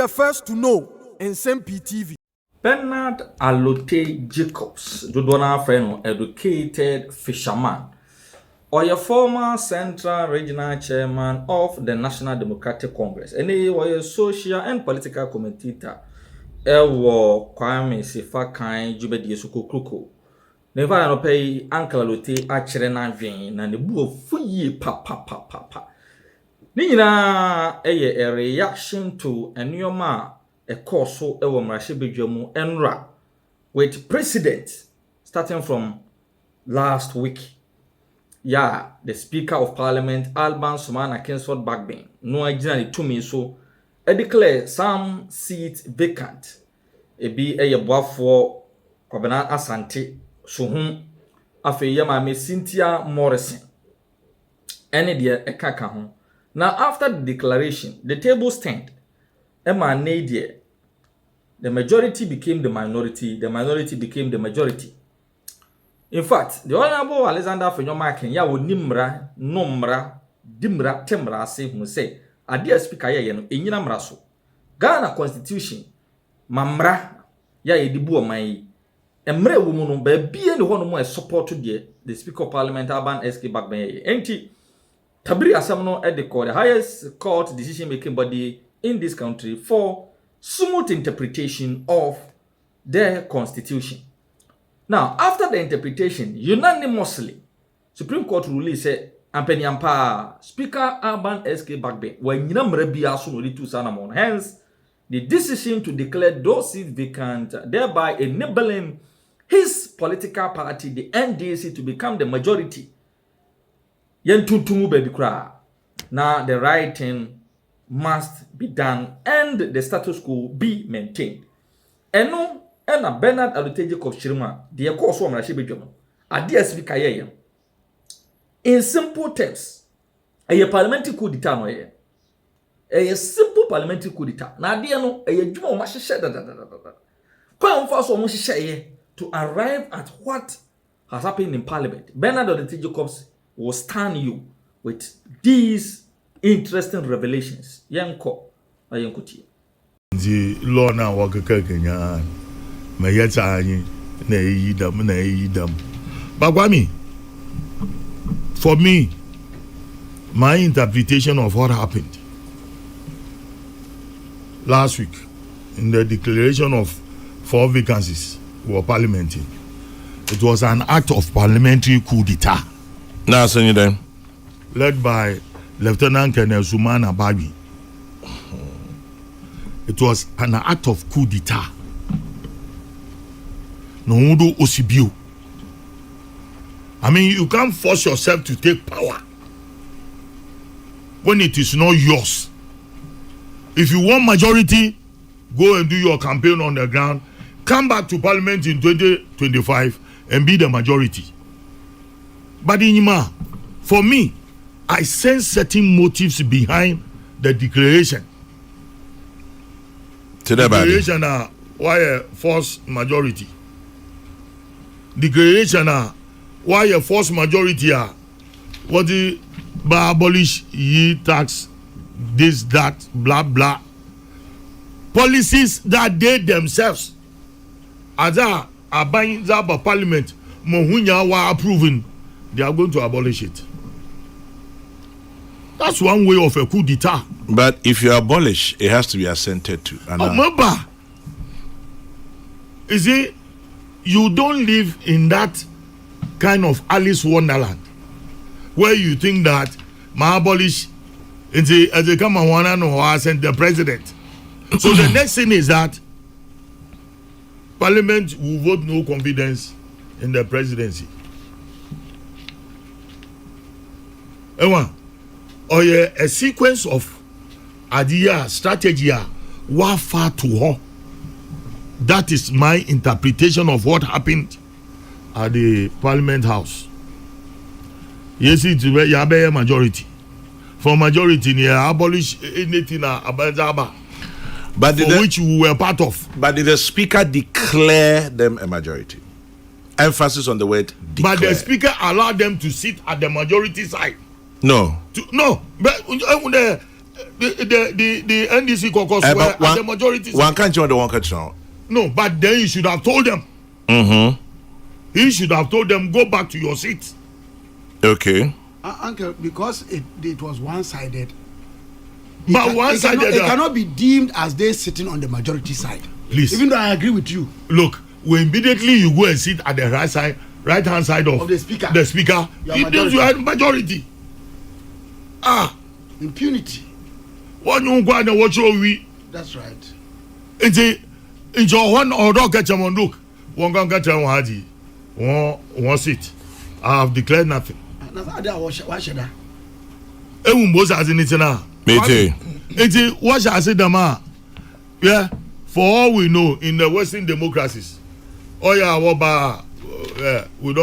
the first to know Nsem-Pii TV. Bernard Alote Jacobs, Jodona friend, educated fisherman, or your former Central Regional Chairman of the National Democratic Congress, and he was a social and political commentator. Ewo Kwame Sifakan Jubedi Sukukuku. Never no pay Uncle Alote Achere na Vin, and the boo fuyi papa. Nina a reaction to a new ma a course so ewo mrashibedwamu enra with president starting from last week. Yeah, the Speaker of Parliament Alban Sumana Kingsford Backbane no originally to me so declare some seats vacant. E be a boafo Kwabena Asante Suhun afe yama me Cynthia Morrison any dear a kaka ho. Now after the declaration, the table stand. Emma Nadia, the majority became the minority became the majority. In fact, the Honorable Alexander Fenyoma Kenya wo nimra, nomra, dimra, temra say, a dear speaker ya no enyina mraso. Ghana Constitution, mamra, ya edibu mai. Emre woman no be bia ne hono mo e support to the Speaker of Parliament Alban SK Backbane. Enti Tabri Asamno at the highest court decision making body in this country for smooth interpretation of their constitution. Now, after the interpretation, unanimously, Supreme Court ruling said, Ampeniampa, Speaker Alban SK Backbane, when Yinamrebia Sunoli to Sanamon. Hence, the decision to declare those seats vacant, thereby enabling his political party, the NDC, to become the majority. Yen tutumu baby kra. Now the right thing must be done and the status quo be maintained. Eno ena Bernard Alote Jacobs Chirima the course of Rashibidjum. A DSP Kaye. In simple terms, a parliamentary coup d'etat no ye. A simple parliamentary coup d'etat. Na dia no a juma ma hye da. Kwa mfa so mo hye to arrive at what has happened in parliament. Bernard Alote Jacobs will stun you with these interesting revelations. Yanko, ayankuti. The law now work Kenya. My yatani na yidam. Bagwami. For me, my interpretation of what happened last week in the declaration of 4 vacancies were parliamentary. It was an act of parliamentary coup d'etat. Now, send them. Led by Lieutenant Colonel Sumana Babi. It was an act of coup d'etat. No mundo osibio. I mean, you can't force yourself to take power when it is not yours. If you want majority, go and do your campaign on the ground. Come back to Parliament in 2025 and be the majority. But Inima, for me, I sense certain motives behind the declaration. Declaration are why a forced majority. Declaration are why a forced majority are what the abolish ye tax, this, that, blah, blah. Policies that they themselves are buying the parliament, Mohunya were approving. They are going to abolish it. That's one way of a coup d'etat. But if you abolish, it has to be assented to. Remember, you see, you don't live in that kind of Alice Wonderland where you think that my abolish as they come and want to know I sent the president. So the next thing is that Parliament will vote no confidence in the presidency. Or a sequence of idea, strategy, what far to her. That is my interpretation of what happened at the Parliament House. Yes, it's a majority. For majority, you abolish anything about but which we were part of. But did the speaker declare them a majority? Emphasis on the word declare. But the speaker allowed them to sit at the majority side. No. No. But the NDC caucus were at the majority. One country, the one country. No, but then you should have told them. He should have told them, go back to your seat. Okay. Uncle, because it was one-sided. But one-sided. It cannot be deemed as they sitting on the majority side. Please. Even though I agree with you. Look, when immediately you go and sit at the right-hand side of the speaker. It means you are majority. Impunity. One you go and watch your we. That's right. It's your one or dog catch them on look. One can catch them on one seat. I have declared nothing. Why should I? Most as in it now. What shall I say, Dama? Yeah, for all we know, in the Western democracies, we don't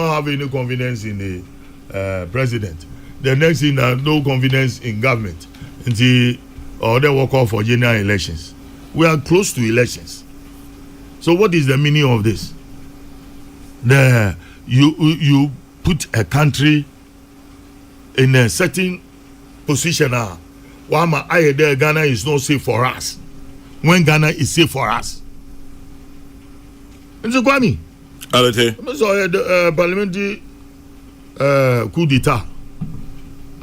have any confidence in the president. The next thing, no confidence in government until they walk off for general elections. We are close to elections. So, what is the meaning of this? You put a country in a certain position. Ghana is not safe for us. When Ghana is safe for us. And so, Kwame, the parliamentary coup d'etat,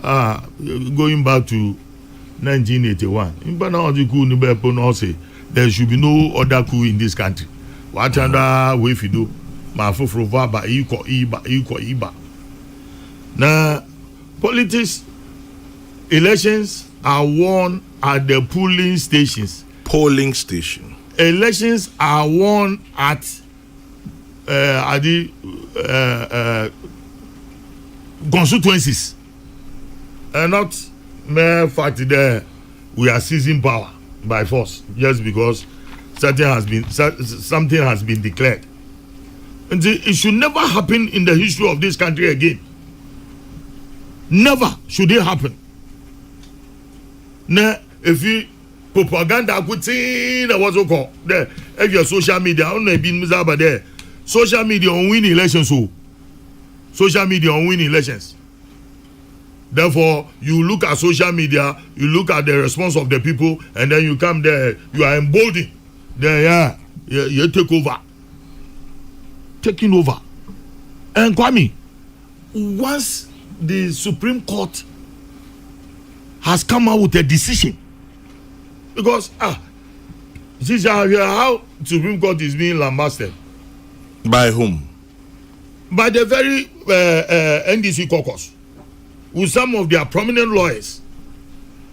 going back to 1981. There should be no other coup in this country. What other way if you do? Now, politics, elections are won at the polling stations. Polling station. Elections are won at the constituencies, and not mere fact that we are seizing power by force just because something has been declared. And it should never happen in the history of this country again. Never should it happen. Now, if you propaganda what's called there, if your social media, I don't know been there. Social media on win elections, social media on win elections. Therefore, you look at social media, you look at the response of the people, and then you come there, you are emboldened. Then you take over. Taking over. And Kwame, once the Supreme Court has come out with a decision, because this is how Supreme Court is being lambasted. By whom? By the very NDC caucus, with some of their prominent lawyers.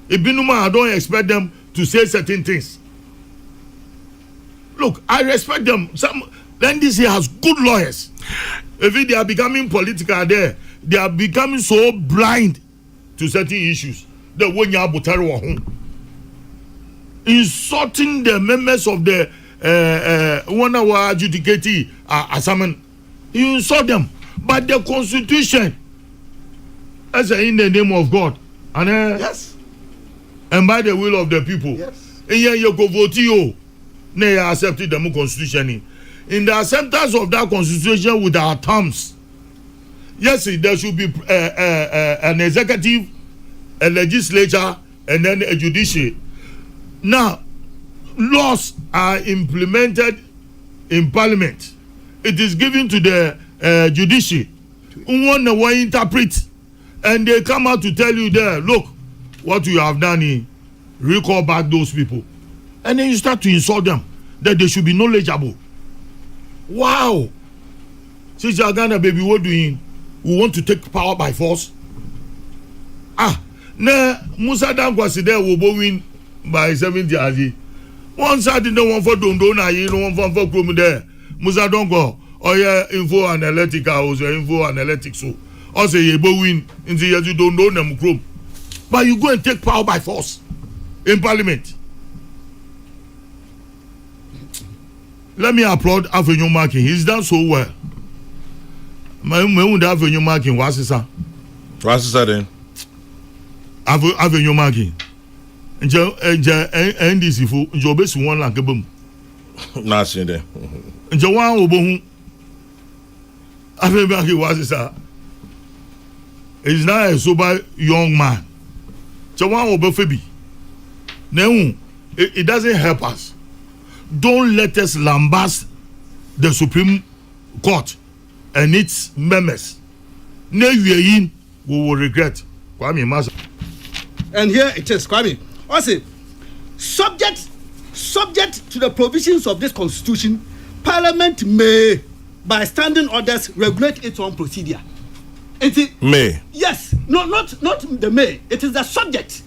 I don't expect them to say certain things. Look, I respect them. The NDC has good lawyers. If they are becoming political there, they are becoming so blind to certain issues. The one you have insulting the members of the one hour adjudicating assignment. You insult them. But the constitution, as in the name of God, and yes, and by the will of the people, yes, and you go vote you, they accepted the constitution. In the acceptance of that constitution with our terms, yes, there should be an executive, a legislature, and then a judiciary. Now, laws are implemented in Parliament. It is given to the judiciary. One interpret, and they come out to tell you there, look, what you have done here, recall back those people. And then you start to insult them, that they should be knowledgeable. Wow. Sister Ghana, baby, what doing? We want to take power by force. Musa Dangwasi there will win by 70 Azi. One side in the one for Dondona, you know, one for Krum there. Musa Dongo, or yeah, info analytical, or info analytics. So, also, you win in the years you don't know them Krum. But you go and take power by force in Parliament. Let me applaud Avenue Marking. He's done so well. My Avenue Marking, what's this? What's that then? Avenue Marking. NDC for Jobes one like a boom. Nothing there. Jawan Obohun. Avenue Marking, what's this? He's now a sober young man. Jawan Obofebi. Now, it doesn't help us. Don't let us lambast the Supreme Court and its members. Now we will regret. Kwame Master. And here it is, Kwame. I say, subject to the provisions of this constitution, Parliament may, by standing orders, regulate its own procedure. May. Yes, not the may. It is the subject.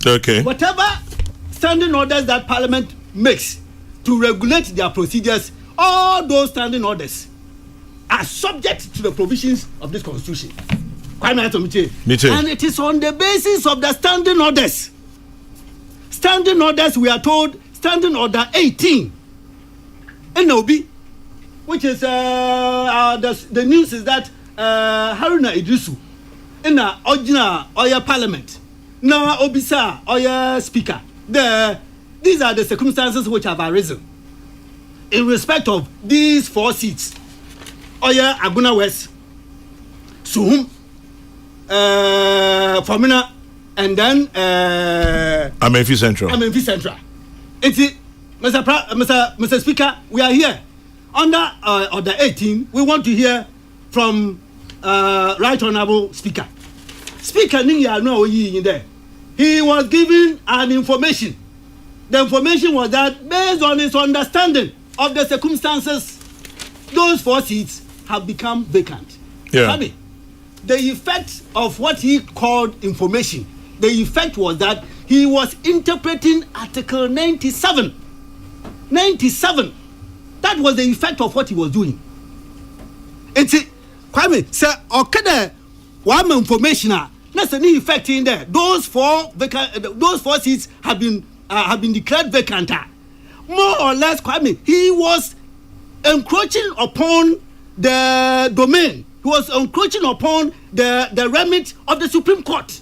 Okay. Whatever standing orders that Parliament makes to regulate their procedures, all those standing orders are subject to the provisions of this constitution. And it is on the basis of the standing orders. Standing orders, we are told, standing order 18 NOB, which is the news is that Haruna Idrisu in the original Oya Parliament now Obisa Oya Speaker. These are the circumstances which have arisen in respect of these 4 seats: Oya Aguna West, Suhum, Famina, and then Amenfi Central. Mr. Speaker, we are here under order 18. We want to hear from Right Honourable Speaker. Speaker Ninya no in there. He was given an information. The information was that based on his understanding of the circumstances, those 4 seats have become vacant. Yeah. The effect of what he called information, the effect was that he was interpreting Article 97. 97. That was the effect of what he was doing. And see, Kwame, sir, okay, one information. That's the effect in there. Those 4 seats have been declared vacant. More or less, Kwame, he was encroaching upon the domain. He was encroaching upon the remit of the Supreme Court.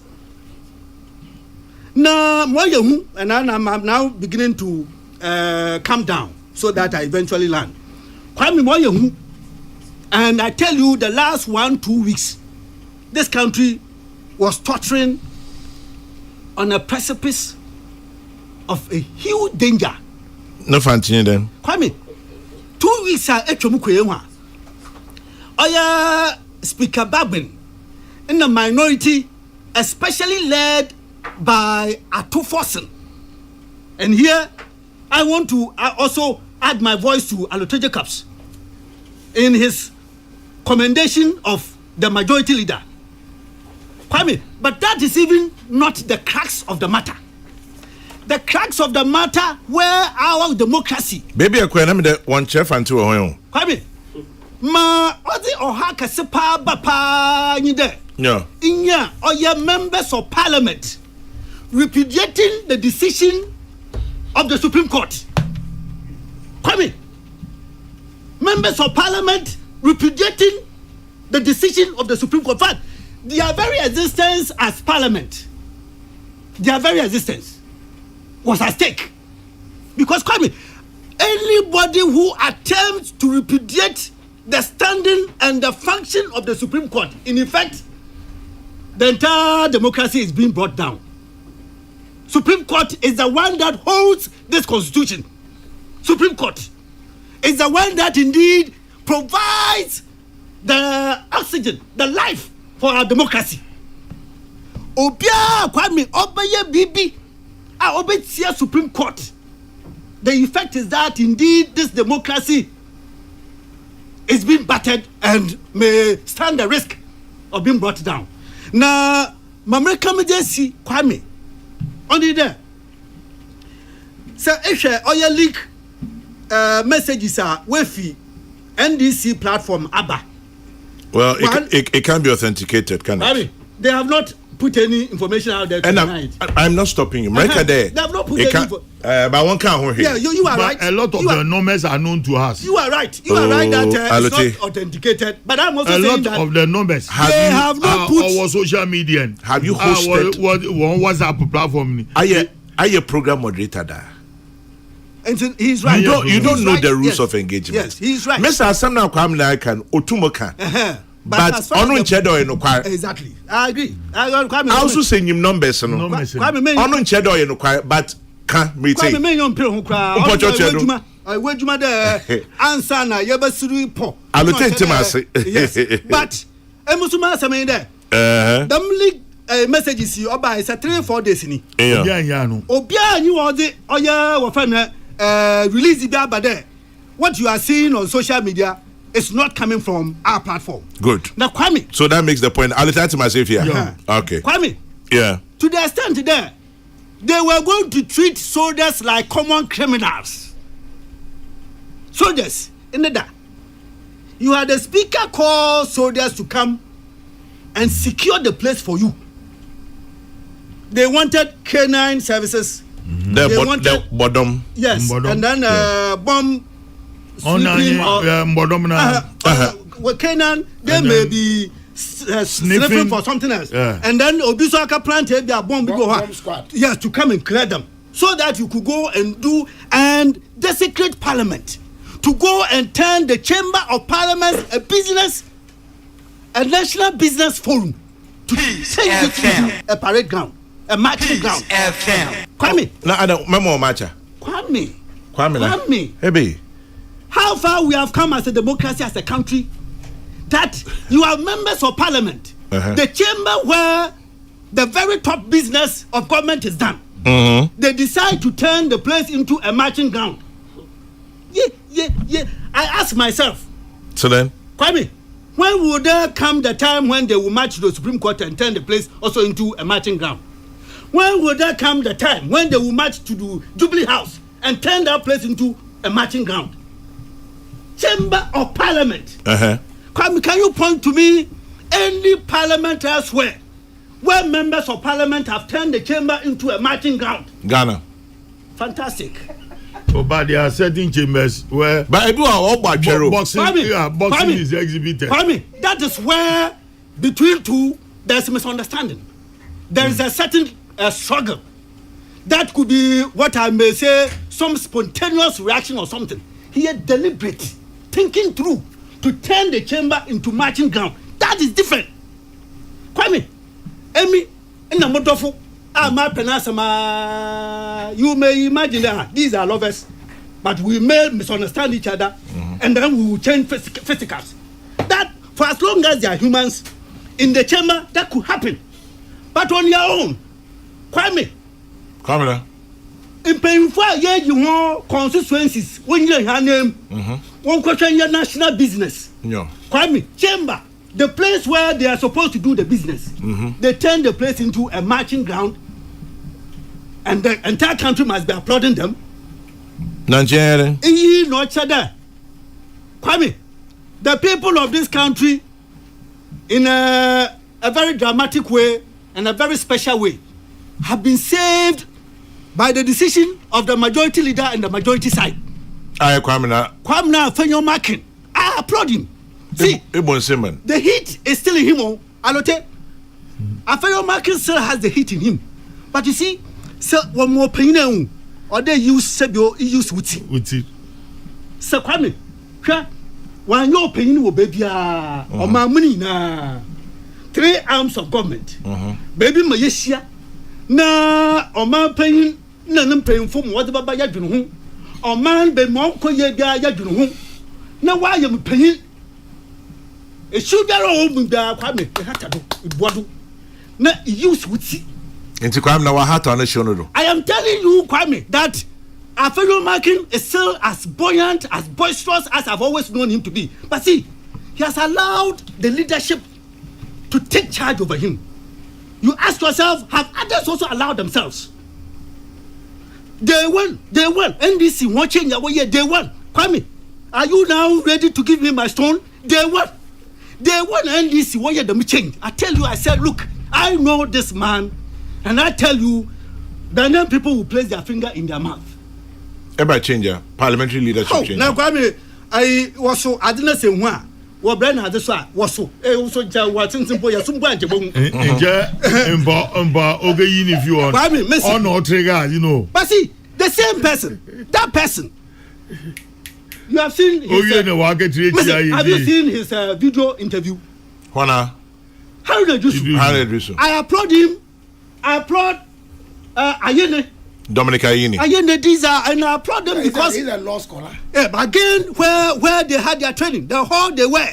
Now, and I'm now beginning to calm down so that I eventually land. Kwame, and I tell you, the last 1-2 weeks, this country was tottering on a precipice of a huge danger. No fancy then. Kwame, 2 weeks are Speaker Babin in the minority, especially led by Atu Fossen. And here I want to also add my voice to Alote Jacobs in his commendation of the majority leader. Kwame, but that is even not the crux of the matter. The crux of the matter where our democracy. Baby, I can't the one chef and 2 home. Kwame, ma odi oha kasepa bapa ni de. No. Inya or your members of Parliament repudiating the decision of the Supreme Court. Kwame, members of Parliament repudiating the decision of the Supreme Court. In fact, their very existence as Parliament, their very existence was at stake. Because, Kwame, anybody who attempts to repudiate the standing and the function of the Supreme Court, in effect, the entire democracy is being brought down. Supreme Court is the one that holds this constitution. Supreme Court is the one that indeed provides the oxygen, the life for our democracy. Obia Kwame Obeye Bibi Obetia Supreme Court. The effect is that indeed this democracy is being battered and may stand the risk of being brought down. Now, Mamreka Medesi Kwame, only there. So, oya leak messages are Wefi NDC platform ABBA. Well, it can be authenticated, can it? They have not put any information out there tonight. I'm not stopping you. They have not put any information. But one can't hear. Yeah, you are right. A lot of the numbers are known to us. You are right. You are right that it's not authenticated. But I'm also saying that a lot of the numbers have not put our social media. Have you hosted one WhatsApp platform? Are you a program moderator there? And he's right. You don't know the rules of engagement. Yes, he's right. Mr. Asamna Kwame can Otumoka. But on chedo no kware. Exactly. I agree. I also send him numbers no. On chedo no kware, but Ka meeting. Kwame me yon pere ho kra. Wejuma de answer na yebasiri po. Allocate mase. Yes. But emusuma asame there. Them league messages you oba is 3-4 days ni. Obia you was the oya wo fa release the aba there. What you are seeing on social media is not coming from our platform. Good. Now Kwame. So that makes the point. I'll attach to myself here. Yeah. Okay. Kwame. Yeah. To the extent there, they were going to treat soldiers like common criminals. Soldiers in the dark. You had the speaker call soldiers to come and secure the place for you. They wanted canine services. The bottom. Yes, bottom. And then bomb sweeping with canine, they may be sniffing for something else. Yeah. And then Obisaka planted their bomb squad. Yes, to come and clear them. So that you could go and do and desecrate Parliament. To go and turn the Chamber of Parliament a national business forum. To change it to a parade ground. A marching ground. Kwame. No, I don't. Memo Macha. Kwame. Hey, how far we have come as a democracy, as a country, that you are members of Parliament, the chamber where the very top business of government is done. They decide to turn the place into a marching ground. Yeah. I ask myself. So then, Kwame, when will there come the time when they will march to the Supreme Court and turn the place also into a marching ground? When will there come the time when they will march to the Jubilee House and turn that place into a marching ground? Chamber of Parliament. Kwame, can you point to me any parliament elsewhere where members of Parliament have turned the chamber into a marching ground? Ghana. Fantastic. But there are certain chambers where boxing is exhibited. Kwame, that is where between two there's a misunderstanding. There is a certain struggle. That could be what I may say some spontaneous reaction or something. Here deliberate, thinking through to turn the chamber into marching ground. That is different. Kwame, Emi, in the Motofu, my penasama, you may imagine that these are lovers, but we may misunderstand each other, and then we will change physicals. That, for as long as they are humans, in the chamber, that could happen. But on your own, Kwame. Kwame. In paying for your constituencies, when you have name, one question your national business. No. Kwame, chamber, the place where they are supposed to do the business, they turn the place into a marching ground, and the entire country must be applauding them. Nigeria. Kwame, the people of this country, in a very dramatic way and a very special way, have been saved by the decision of the majority leader and the majority side. Kwame Fenyo Makin. I applaud him. See, the heat is still in him. Alote, Fenyo Makin still has the heat in him. But you see, so one more pain or they use Sebio, use Wuti. So Kwame, when your pain will be or my money na 3 arms of government. Baby Malaysia. Na oman pain na nem pain fom wo de baba ya dwunu ho oman be mo ko ye bia ya dwunu ho na wa ye pain e shudaro o mu da Kwame e hata do e bodo na use wuti enti Kwame na wa hata na show no do. I am telling you Kwame that Afenyo Makin is still as buoyant, as boisterous as I've always known him to be, but see, he has allowed the leadership to take charge over him. You ask yourself, have others also allowed themselves? They won. NDC won't change our way. They won. Kwame, are you now ready to give me my stone? They won. NDC won't them change. I tell you, I said, look, I know this man, and I tell you, the then people will place their finger in their mouth. Ever change parliamentary leadership change. Now, Kwame, I didn't say one. What brand has this one? Was so? Also, what simple ya some branch. If you want, on or trigger, you know. But see, the same person, that person. You have seen his, have you seen his video interview? How did you? I applaud him. I applaud Ayene. Dominica Ayini. Ayini, these are, and I applaud them because he's a law scholar. Yeah, but again, where they had their training, the hall they were.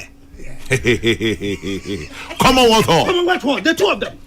Commonwealth Hall. Commonwealth Hall, the two of them.